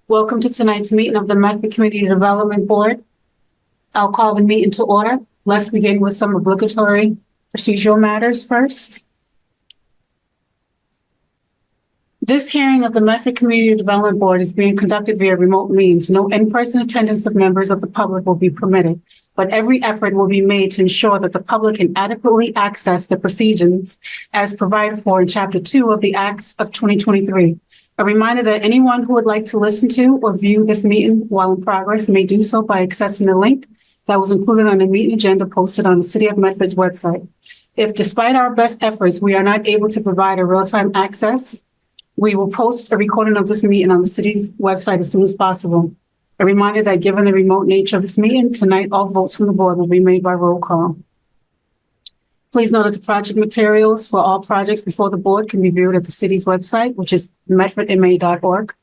Welcome to tonight's meeting of the Medford Community Development Board. I'll call the meeting to order. Let's begin with some obligatory procedural matters first. This hearing of the Medford Community Development Board is being conducted via remote means. No in-person attendance of members of the public will be permitted, but every effort will be made to ensure that the public can adequately access the proceedings as provided for in Chapter 2 of the Acts of 2023. A reminder that anyone who would like to listen to or view this meeting while in progress may do so by accessing the link that was included on the meeting agenda posted on the City of Medford's website. If despite our best efforts, we are not able to provide a real-time access, we will post a recording of this meeting on the city's website as soon as possible. A reminder that given the remote nature of this meeting, tonight all votes from the board will be made by roll call. Please note that the project materials for all projects before the board can be viewed at the city's website, which is medfordma.org.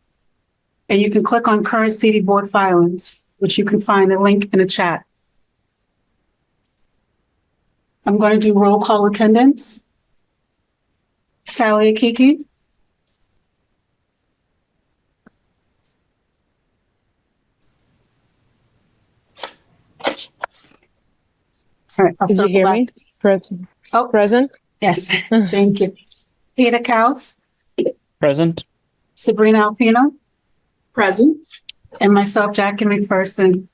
And you can click on current city board filings, which you can find the link in the chat. I'm going to do roll call attendance. Sally Akiki. All right, Did you hear me? Present. Oh, Present? yes, thank you. Peter Kaus. Present. Sabrina Alpino. Present. And myself, Jackie McPherson.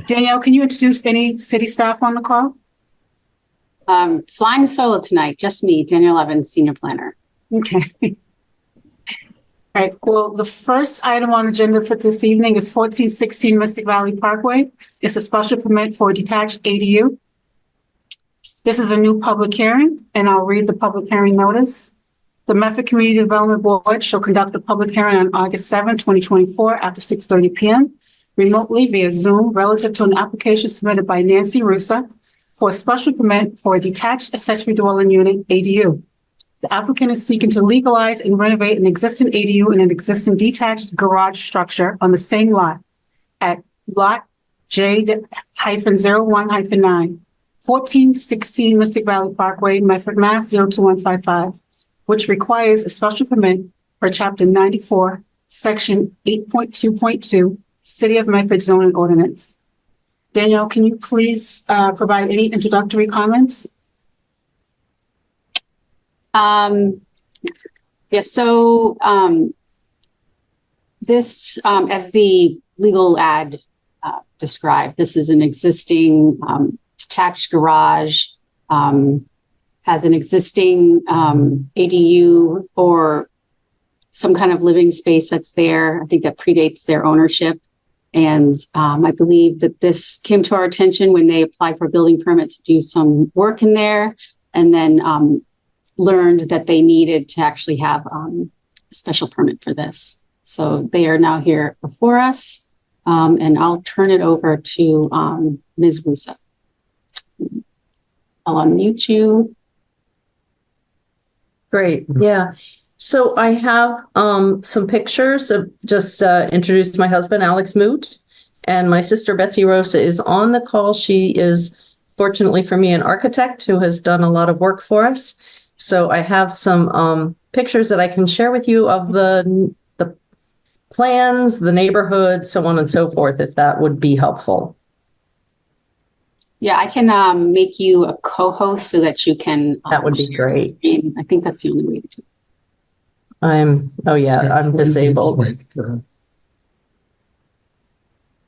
Danielle, can you introduce any city staff on the call? Flying solo tonight, just me, Danielle Evans, Senior Planner. Okay. All right, well, the first item on the agenda for this evening is 1416 Mystic Valley Parkway. It's a special permit for a detached ADU. This is a new public hearing, and I'll read the public hearing notice. The Medford Community Development Board shall conduct a public hearing on August 7, 2024 after 6:30 p.m. remotely via Zoom relative to an application submitted by Nancy Russa for a special permit for a detached accessory dwelling unit ADU. The applicant is seeking to legalize and renovate an existing ADU in an existing detached garage structure on the same lot at Lot J-01-9, 1416 Mystic Valley Parkway, Medford, Mass. 02155, which requires a special permit for Chapter 94, Section 8.2.2, City of Medford zoning ordinance. Danielle, can you please provide any introductory comments? Yes, so this, as the legal ad described, this is an existing detached garage, has an existing ADU or some kind of living space that's there. I think that predates their ownership. And I believe that this came to our attention when they applied for a building permit to do some work in there, and then learned that they needed to actually have a special permit for this. So they are now here before us, and I'll turn it over to Ms. Russa. I'll unmute you. Great. Yeah. So I have some pictures of just introduced my husband, Alex Moot, and my sister, Betsy Rosa, is on the call. She is, fortunately for me, an architect who has done a lot of work for us. So I have some pictures that I can share with you of the plans, the neighborhood, so on and so forth, if that would be helpful. Yeah, I can make you a co-host so that you can. That would be great. Screen. I think that's the only way to do it. I'm disabled. Wait for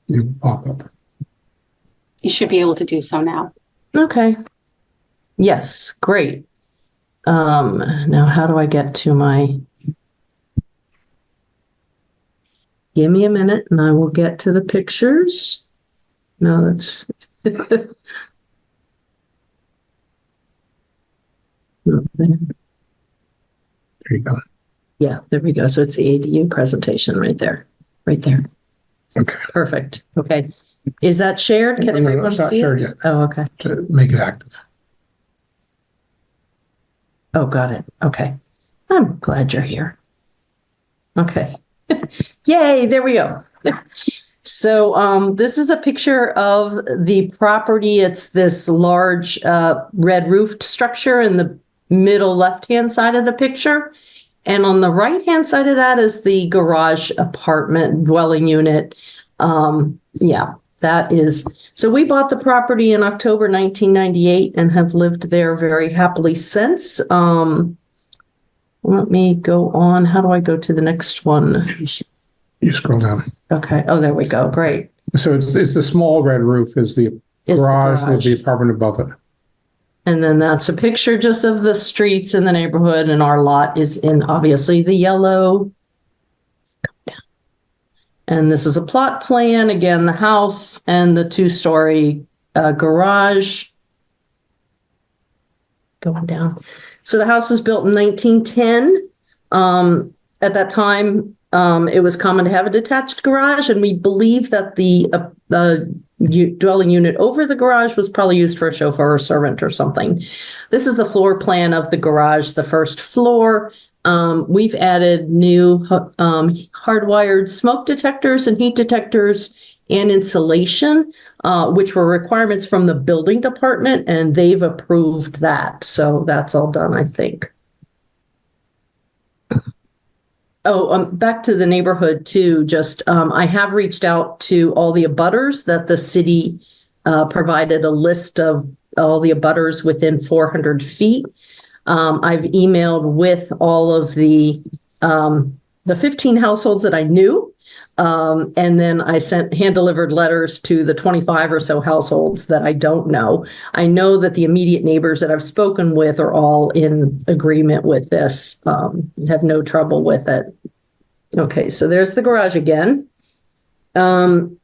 you pop up. You should be able to do so now. Okay. Yes, great. Now how do I get to my, give me a minute and I will get to the pictures. No, that's, not there. There you go. Yeah, there we go. So it's the ADU presentation right there, right there. Okay. Perfect. Okay. Is that shared? Can everyone It's not see shared it? yet. Oh, okay. To make it active. Oh, got it. Okay. I'm glad you're here. Okay. Yay, there we go. So this is a picture of the property. It's this large red roofed structure in the middle left-hand side of the picture. And on the right-hand side of that is the garage apartment dwelling unit. Yeah, that is, so we bought the property in October 1998 and have lived there very happily since. Let me go on. How do I go to the next one? You scroll down. Okay. Oh, there we go. Great. So it's the small red roof is the Is the garage with garage. the apartment above it. And then that's a picture just of the streets in the neighborhood, and our lot is in obviously the yellow. And this is a plot plan. Again, the house and the two-story garage. Going down. So the house was built in 1910. At that time, it was common to have a detached garage, and we believe that the dwelling unit over the garage was probably used for a chauffeur or servant or something. This is the floor plan of the garage, the first floor. We've added new hardwired smoke detectors and heat detectors and insulation, which were requirements from the building department, and they've approved that. So that's all done, I think. Oh, back to the neighborhood too. Just I have reached out to all the abutters that the city provided a list of all the abutters within 400 feet. I've emailed with all of the 15 households that I knew. And then I sent hand-delivered letters to the 25 or so households that I don't know. I know that the immediate neighbors that I've spoken with are all in agreement with this, have no trouble with it. Okay, so there's the garage again. And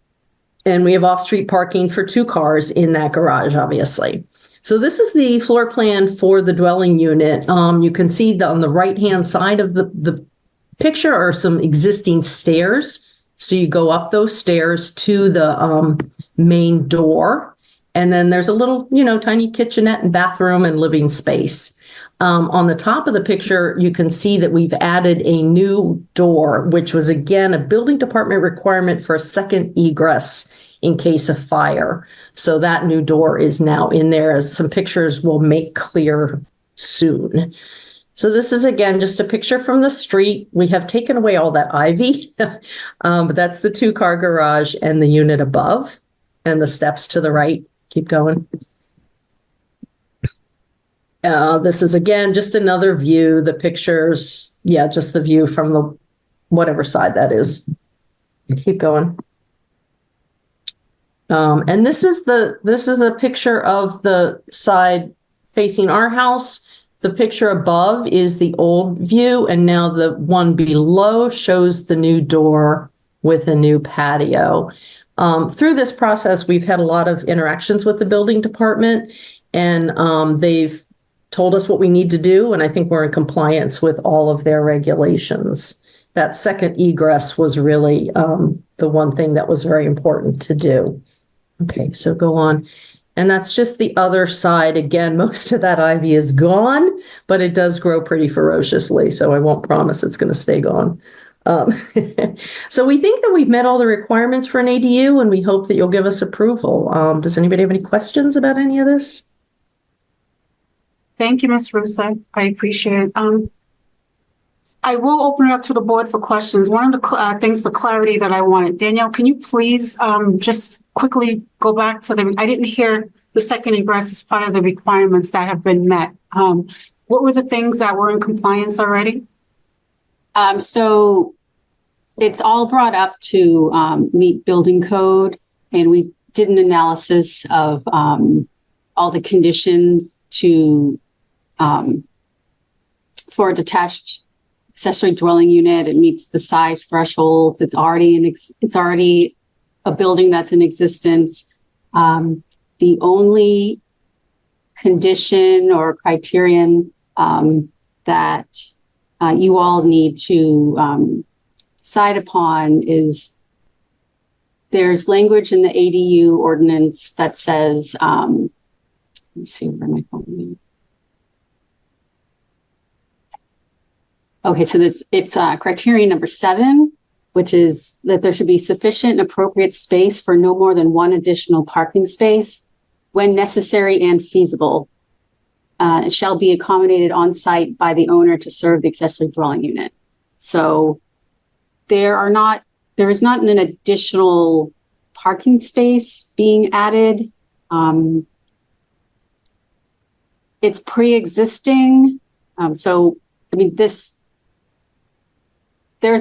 we have off-street parking for 2 cars in that garage, obviously. So this is the floor plan for the dwelling unit. You can see that on the right-hand side of the picture are some existing stairs. So you go up those stairs to the main door, and then there's a little, tiny kitchenette and bathroom and living space. On the top of the picture, you can see that we've added a new door, which was, again, a building department requirement for a second egress in case of fire. So that new door is now in there, as some pictures will make clear soon. So this is, again, just a picture from the street. We have taken away all that ivy, but that's the 2-car garage and the unit above and the steps to the right. Keep going. This is, again, just another view. The pictures, just the view from the whatever side that is. Keep going. And this is a picture of the side facing our house. The picture above is the old view, and now the one below shows the new door with a new patio. Through this process, we've had a lot of interactions with the building department, and they've told us what we need to do, and I think we're in compliance with all of their regulations. That second egress was really the one thing that was very important to do. Okay, so go on. And that's just the other side. Again, most of that ivy is gone, but it does grow pretty ferociously, so I won't promise it's going to stay gone. So we think that we've met all the requirements for an ADU, and we hope that you'll give us approval. Does anybody have any questions about any of this? Thank you, Ms. Russo. I appreciate it. I will open it up to the board for questions. One of the things for clarity that I wanted, Danielle, can you please just quickly go back to I didn't hear the second egress as part of the requirements that have been met. What were the things that were in compliance already? So it's all brought up to meet building code, and we did an analysis of all the conditions to for a detached accessory dwelling unit. It meets the size thresholds. It's already a building that's in existence. The only condition or criterion that you all need to decide upon is there's language in the ADU ordinance that says, let me see where my phone is. Okay, so it's criterion number 7, which is that there should be sufficient and appropriate space for no more than 1 additional parking space when necessary and feasible. shall be accommodated on site by the owner to serve the accessory dwelling unit. So there is not an additional parking space being added. It's pre-existing. So, I mean, there's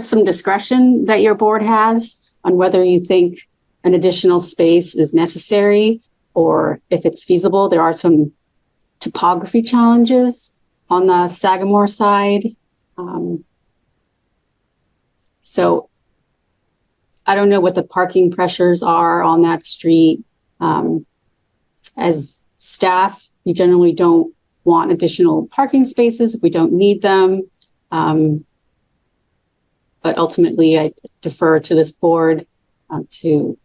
some discretion that your board has on whether you think an additional space is necessary or if it's feasible. There are some topography challenges on the Sagamore side. So I don't know what the parking pressures are on that street. As staff, we generally don't want additional parking spaces if we don't need them. But ultimately, I defer to this board to,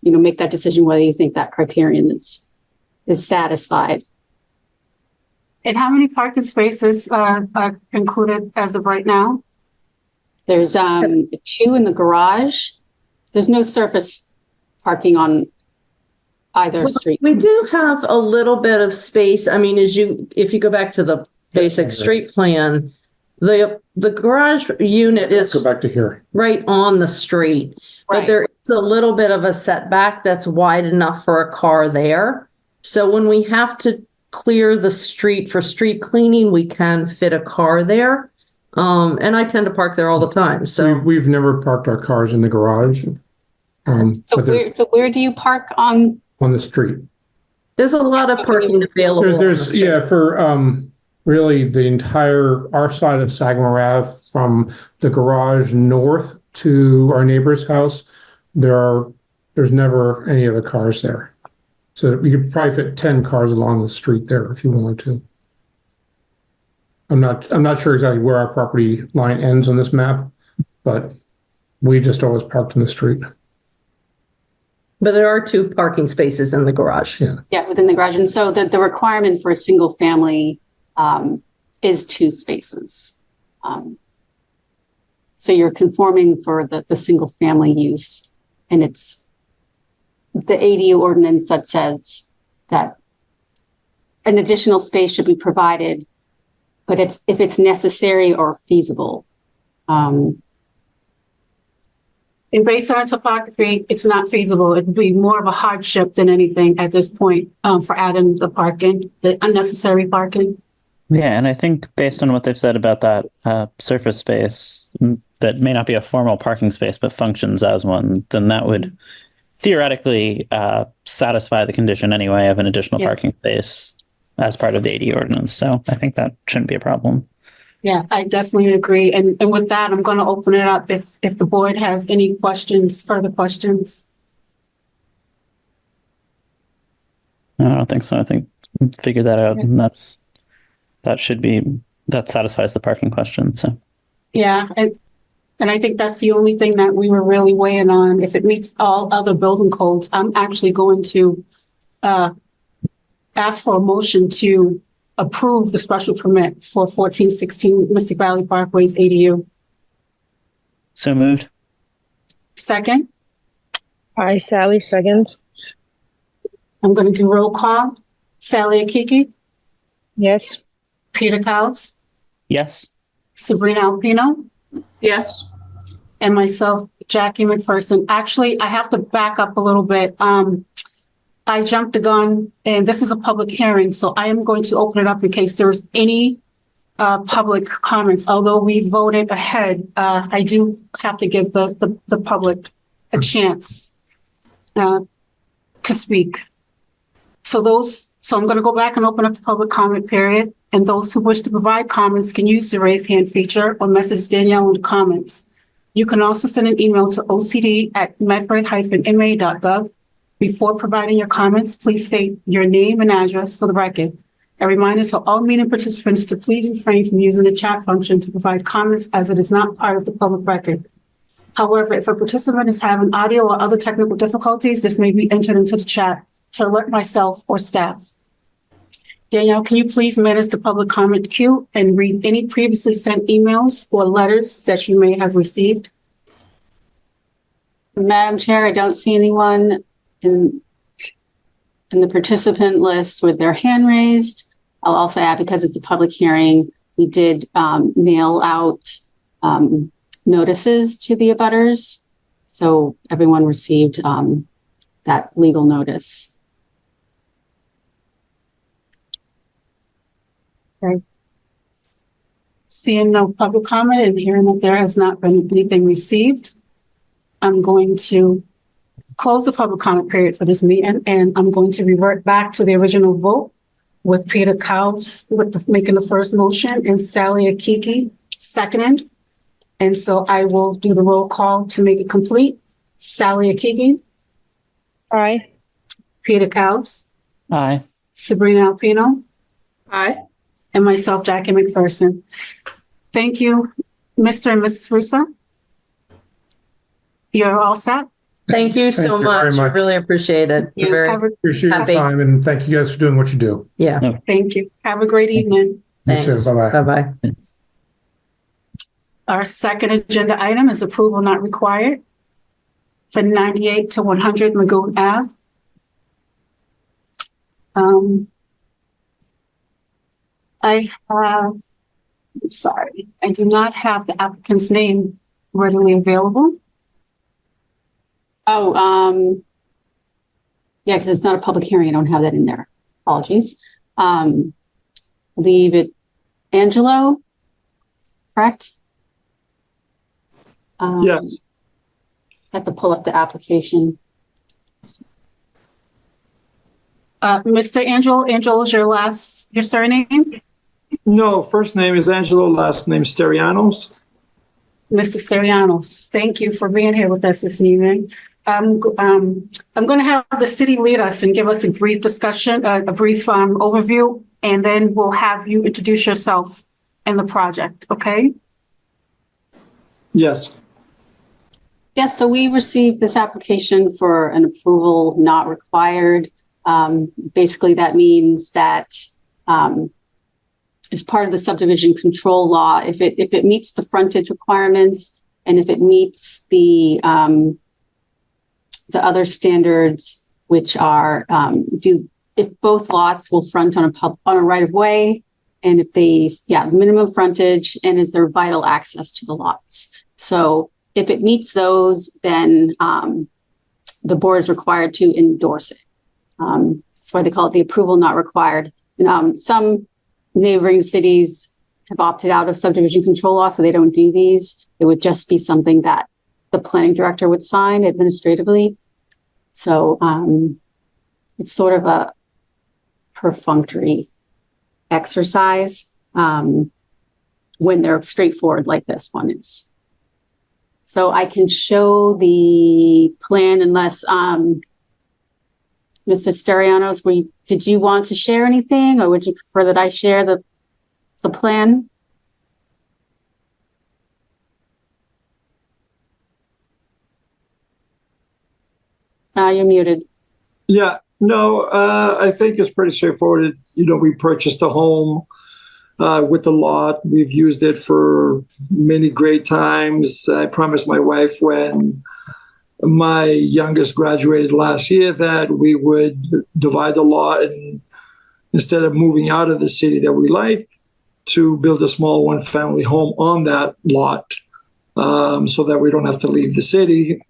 make that decision whether you think that criterion is satisfied. And how many parking spaces are included as of right now? There's 2 in the garage. There's no surface parking on either street. We do have a little bit of space. I mean, if you go back to the basic street plan, the garage unit is Go back to here. right on the street, but Right. there is a little bit of a setback that's wide enough for a car there. So when we have to clear the street for street cleaning, we can fit a car there. And I tend to park there all the time. So We've never parked our cars in the garage. But there's Where do you park on? on the street. there's a lot of parking available. on the There's street. yeah, for really the entire, our side of Sagamore Ave, from the garage north to our neighbor's house, there's never any other cars there. So we could probably fit 10 cars along the street there if you wanted to. I'm not sure exactly where our property line ends on this map, but we just always parked in the street. But there are 2 parking spaces in the garage. Yeah. Yeah, within the garage. And so the requirement for a single family is 2 spaces. So you're conforming for the single family use. And it's the ADU ordinance that says that an additional space should be provided, but if it's necessary or feasible. And based on topography, it's not feasible. It'd be more of a hardship than anything at this point for adding the unnecessary parking. Yeah, and I think based on what they've said about that surface space that may not be a formal parking space but functions as one, then that would theoretically satisfy the condition anyway of an additional Yeah. parking space as part of the AD ordinance. So I think that shouldn't be a problem. Yeah, I definitely agree. And with that, I'm going to open it up if the board has any further questions. No, I don't think so. I think we figured that out, and that satisfies the parking question. So Yeah, and I think that's the only thing that we were really weighing on. If it meets all other building codes, I'm actually going to ask for a motion to approve the special permit for 1416 Mystic Valley Parkway's ADU. so moved. Second, I, Sally, second. I'm going to do roll call. Sally Akiki, Yes. Peter Kaus, Yes. Sabrina Alpino, Yes. and myself, Jackie McPherson. Actually, I have to back up a little bit. I jumped the gun, and this is a public hearing, so I am going to open it up in case there is any public comments. Although we voted ahead, I do have to give the public a chance to speak. So I'm going to go back and open up the public comment period, and those who wish to provide comments can use the raise hand feature or message Danielle in the comments. You can also send an email to ocd@medford-ma.gov. Before providing your comments, please state your name and address for the record. A reminder to all meeting participants to please refrain from using the chat function to provide comments, as it is not part of the public record. However, if a participant is having audio or other technical difficulties, this may be entered into the chat to alert myself or staff. Danielle, can you please manage the public comment queue and read any previously sent emails or letters that you may have received? Madam Chair, I don't see anyone in the participant list with their hand raised. I'll also add, because it's a public hearing, we did mail out notices to the abutters. So everyone received that legal notice. Seeing no public comment and hearing that there has not been anything received, I'm going to close the public comment period for this meeting, and I'm going to revert back to the original vote with Peter Cowles making the first motion and Sally Akiki seconding. And so I will do the roll call to make it complete. Sally Akiki, Aye. Peter Cowles, Aye. Sabrina Alpino, Aye. and myself, Jackie McPherson. Thank you, Mr. and Mrs. Russo. You're all set. Thank you Thank so you very much. much. Really appreciate it. You Very, Have a, Appreciate your Happy. time and thank you guys for doing what you do. yeah. thank you. Have a great evening. You too. Thanks. Bye-bye. Bye-bye. Our second agenda item is approval not required for 98 to 100 Lagoon Ave. I'm sorry, I do not have the applicant's name readily available. Oh, yeah, because it's not a public hearing. I don't have that in there. Apologies. Leave it Angelo, correct? Yes, I have to pull up the application. Mr. Angelo is your surname? no, first name is Angelo, last name Sterianos. Mr. Sterianos, thank you for being here with us this evening. I'm going to have the city lead us and give us a brief discussion, a brief overview, and then we'll have you introduce yourself and the project, okay? Yes, Yes, so we received this application for an approval not required. Basically, that means that as part of the subdivision control law, if it meets the frontage requirements and if it meets the other standards, which are if both lots will front on a right of way, and if they minimum frontage, and is there vital access to the lots. So if it meets those, then the board is required to endorse it. That's why they call it the approval not required. And, some neighboring cities have opted out of subdivision control law, so they don't do these. It would just be something that the planning director would sign administratively. So it's sort of a perfunctory exercise when they're straightforward like this one is. So I can show the plan unless, Mr. Sterianos, did you want to share anything, or would you prefer that I share the plan? You're muted. yeah, no, I think it's pretty straightforward. We purchased a home with the lot. We've used it for many great times. I promised my wife when my youngest graduated last year that we would divide the lot, and instead of moving out of the city that we like, to build a small one-family home on that lot, so that we don't have to leave the city.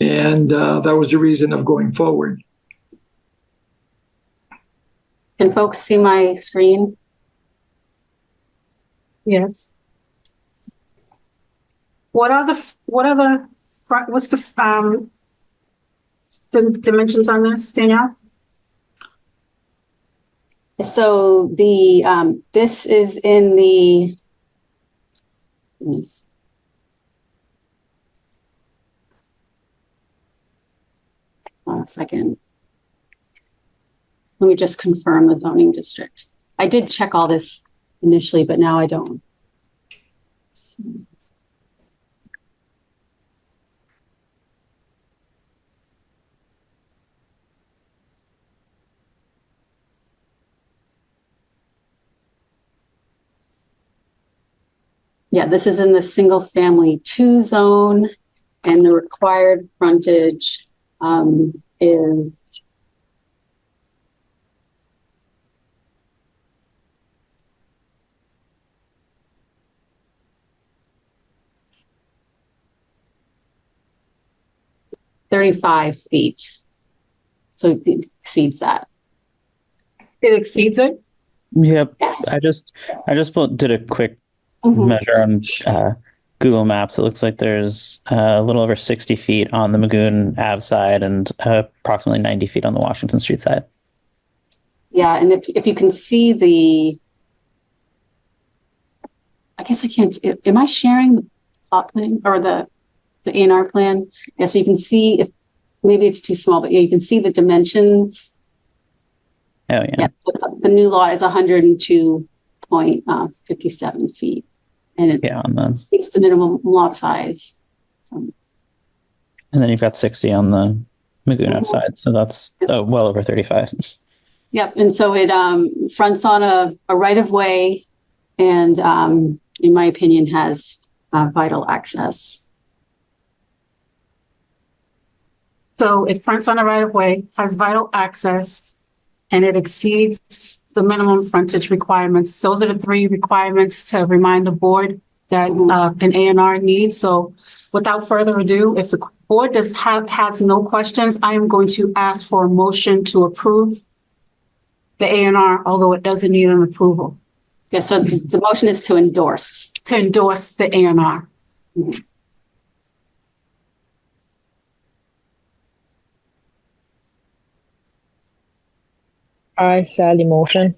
And that was the reason of going forward. Can folks see my screen? Yes. What's the dimensions on this, Danielle? So this is in the, one second. Let me just confirm the zoning district. I did check all this initially, but now I don't. Yeah, this is in the single family 2 zone, and the required frontage is 35 feet. So it exceeds that. It exceeds it? Yep. Yes. I just did a quick Mhm. measure on Google Maps. It looks like there's a little over 60 feet on the Magoon Ave side and approximately 90 feet on the Washington Street side. Yeah, and if you can see I guess I can't, am I sharing the plot plan or the A&R plan? Yeah, so you can see if, maybe it's too small, but yeah, you can see the dimensions. Oh, yeah. Yeah, the new lot is 102.57 feet. And Yeah, on the, it's the minimum lot size. So, and then you've got 60 on the Magoon Ave side. So that's well over 35. yep, and so it fronts on a right of way and in my opinion has vital access. So it fronts on a right of way, has vital access, and it exceeds the minimum frontage requirements. Those are the three requirements to remind the board that an A&R needs. So without further ado, if the board has no questions, I am going to ask for a motion to approve the A&R, although it doesn't need an approval, Yeah, so the motion is to endorse. to endorse the A&R. I, Sally, motion.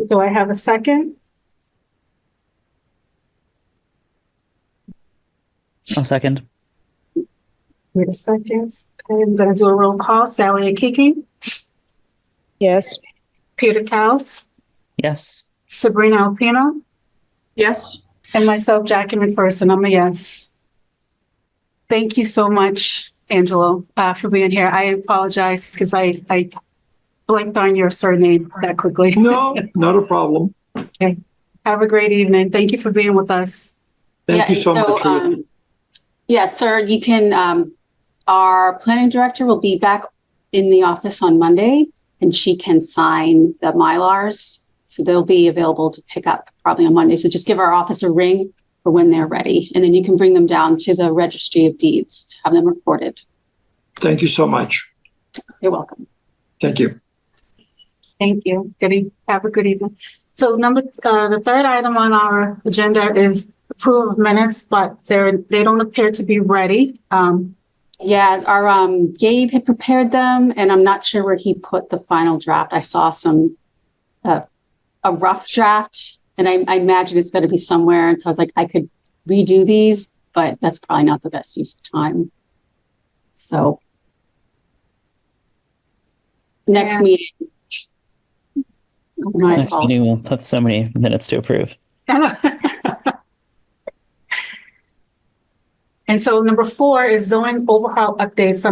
Do I have a second? A second. Wait a second. Okay, I'm going to do a roll call. Sally Akiki, Yes. Peter Kaus, Yes. Sabrina Alpino, Yes. and myself, Jackie McPherson. I'm a yes. Thank you so much, Angelo, for being here. I apologize because I blanked on your surname that quickly. No, not a problem. Have a great evening. Thank you for being with us. Thank you and so much. For your- yeah, sir, you can, our planning director will be back in the office on Monday and she can sign the Mylars. So they'll be available to pick up probably on Monday. So just give our office a ring for when they're ready. And then you can bring them down to the Registry of Deeds to have them recorded. Thank you so much. You're welcome. Thank you. Thank you. Have a good evening. So the third item on our agenda is approval of minutes, but they don't appear to be ready. Yeah, our Gabe had prepared them and I'm not sure where he put the final draft. I saw some a rough draft and I imagine it's going to be somewhere. And so I was like, I could redo these, but that's probably not the best use of time. So next Yeah. meeting. My Next apologies. meeting, we'll have so many minutes to approve. And so number 4 is zoning overhaul updates.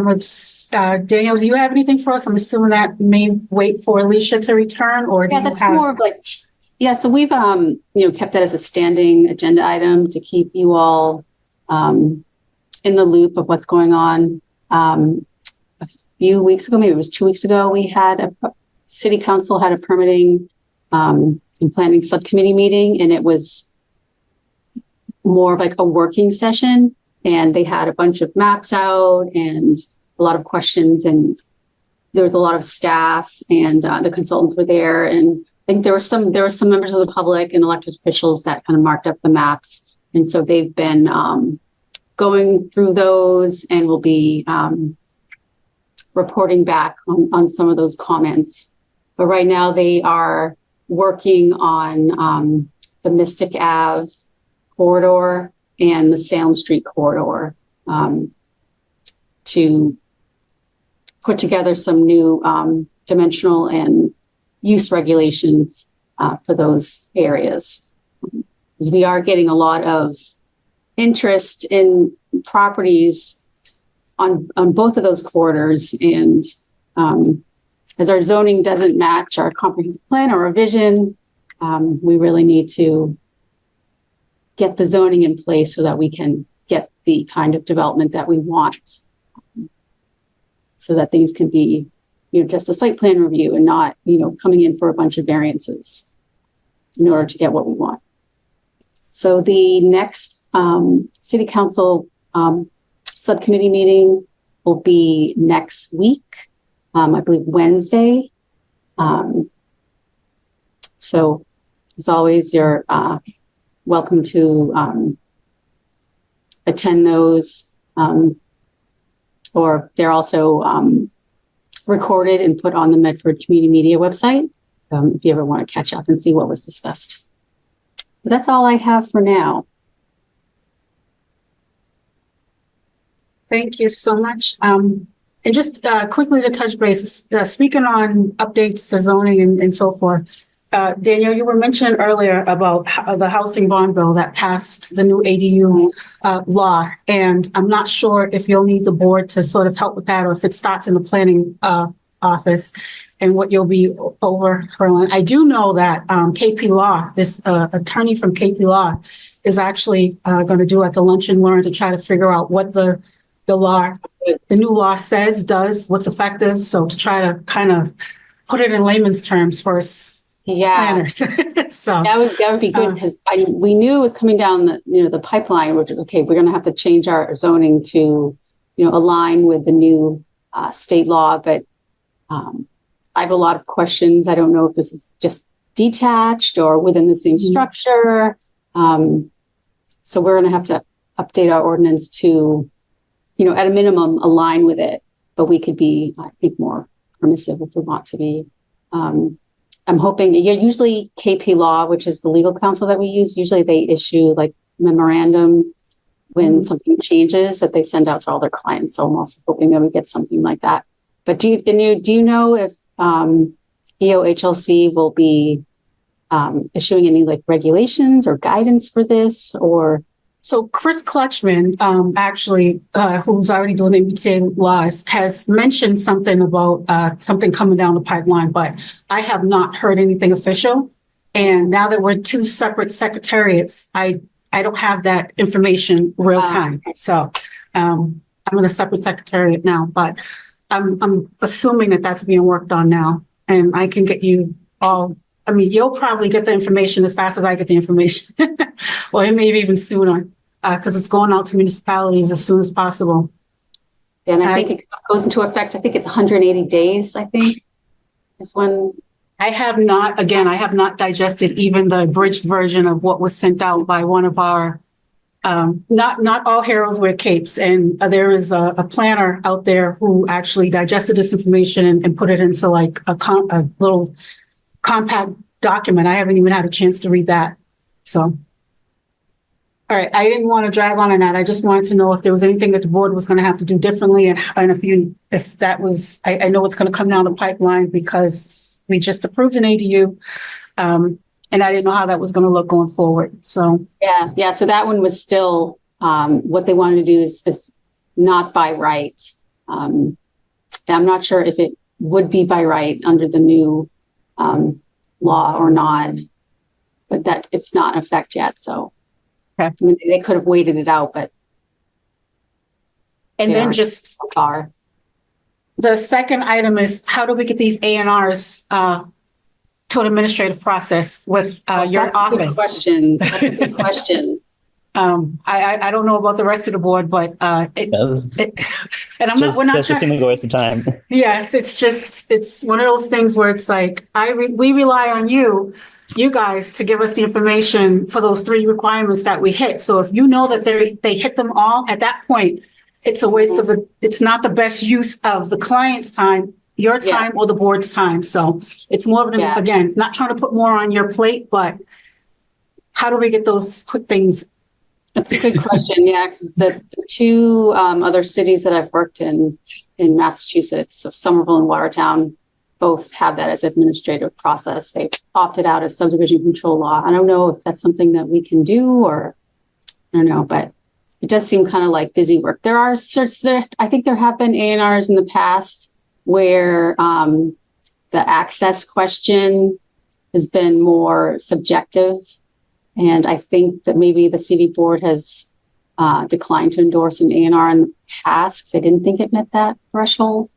Daniel, do you have anything for us? I'm assuming that may wait for Alicia to return, or do Yeah, you that's have? more of like, yeah, so we've, kept that as a standing agenda item to keep you all, in the loop of what's going on. A few weeks ago, maybe it was 2 weeks ago, we had city council had a permitting, and planning subcommittee meeting, and it was more of like a working session. And they had a bunch of maps out and a lot of questions, and there was a lot of staff and the consultants were there. And I think there were some members of the public and elected officials that kind of marked up the maps. And so they've been going through those and will be reporting back on some of those comments. But right now they are working on the Mystic Ave corridor and the Salem Street corridor to put together some new dimensional and use regulations for those areas. Because we are getting a lot of interest in properties on both of those corridors. And as our zoning doesn't match our comprehensive plan or our vision, we really need to get the zoning in place so that we can get the kind of development that we want, so that things can be, just a site plan review and not, coming in for a bunch of variances in order to get what we want. So the next city council subcommittee meeting will be next week, I believe Wednesday. So as always, you're welcome to attend those, or they're also recorded and put on the Medford Community Media website if you ever want to catch up and see what was discussed. But that's all I have for now. Thank you so much. And just quickly to touch base, speaking on updates to zoning and so forth, Danielle, you were mentioning earlier about the housing bond bill that passed the new ADU law. And I'm not sure if you'll need the board to sort of help with that or if it starts in the planning office and what you'll be overhauling. I do know that KP Law, this attorney from KP Law, is actually going to do like a lunch and learn to try to figure out what the new law says, does, what's effective. So to try to kind of put it in layman's terms for us planners. So that would be good because we knew it was coming down the pipeline, which is okay. We're going to have to change our zoning to align with the new state law, but I have a lot of questions. I don't know if this is just detached or within the same structure. So we're going to have to update our ordinance to, at a minimum, align with it. But we could be, I think, more permissive if we want to be. I'm hoping usually KP Law, which is the legal counsel that we use, usually they issue like memorandum when something changes that they send out to all their clients. So I'm also hoping that we get something like that. But do you know if EOHLC will be issuing any like regulations or guidance for this? Or so Chris Clutchman, actually, who's already doing the MBTA laws, has mentioned something about something coming down the pipeline, but I have not heard anything official. And now that we're two separate secretariats, I don't have that information real time. So I'm in a separate secretariat now, but I'm assuming that that's being worked on now, and I can get you all. I mean, you'll probably get the information as fast as I get the information, or maybe even sooner, because it's going out to municipalities as soon as possible. And I think it goes into effect. I think it's 180 days. I think is when. I have not digested even the abridged version of what was sent out by one of our. Not all heroes wear capes, and there is a planner out there who actually digested this information and put it into like a little compact document. I haven't even had a chance to read that. So, all right, I didn't want to drag on that. I just wanted to know if there was anything that the board was going to have to do differently, and if that was. I know it's going to come down the pipeline because we just approved an ADU. And I didn't know how that was going to look going forward. So yeah. So that one was still what they wanted to do is not by right. I'm not sure if it would be by right under the new law or not, but that it's not in effect yet. So I mean, they could have waited it out, but and then just far. The second item is how do we get these A&Rs to an administrative process with your office? That's a good question. I don't know about the rest of the board, but and we're not just seeming like a waste of time. Yes, it's one of those things where it's like we rely on you guys to give us the information for those 3 requirements that we hit. So if you know that they hit them all at that point, it's a waste of it's not the best use of the client's time, your time or the board's time. So it's more of again, not trying to put more on your plate, but how do we get those quick things? That's a good question. Yeah, because the 2 other cities that I've worked in Massachusetts, Somerville and Watertown, both have that as administrative process. They've opted out of subdivision control law. I don't know if that's something that we can do, or I don't know, but it does seem kind of like busy work. There are I think there have been A&Rs in the past where the access question has been more subjective. And I think that maybe the city board has declined to endorse an A&R in the past because they didn't think it met that threshold.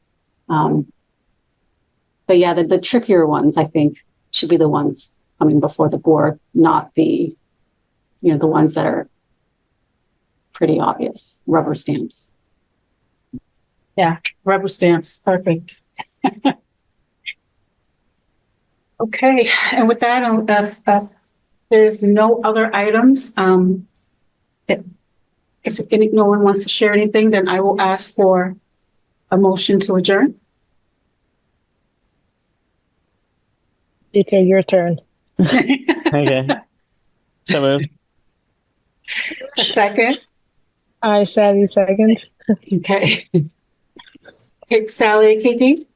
But yeah, the trickier ones, I think, should be the ones coming before the board, not the ones that are pretty obvious, rubber stamps. Rubber stamps, perfect. Okay, and with that, if there's no other items, if no one wants to share anything, then I will ask for a motion to adjourn. Peter, your turn. Okay. So moved. A second, I, Sally, second. okay. Okay, Sally Kiki,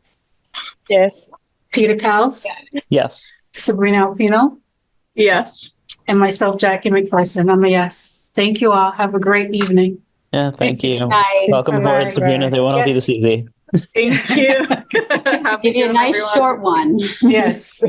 Yes. Peter Kaufs, Yes. Sabrina Alpino, Yes. and myself, Jackie McPherson. I'm a yes. Thank you all. Have a great evening. Yeah, thank you. Bye. Welcome Bye. aboard, Sabrina. They won't all be Yes. this easy. Thank you. Give you a nice short one. Yes.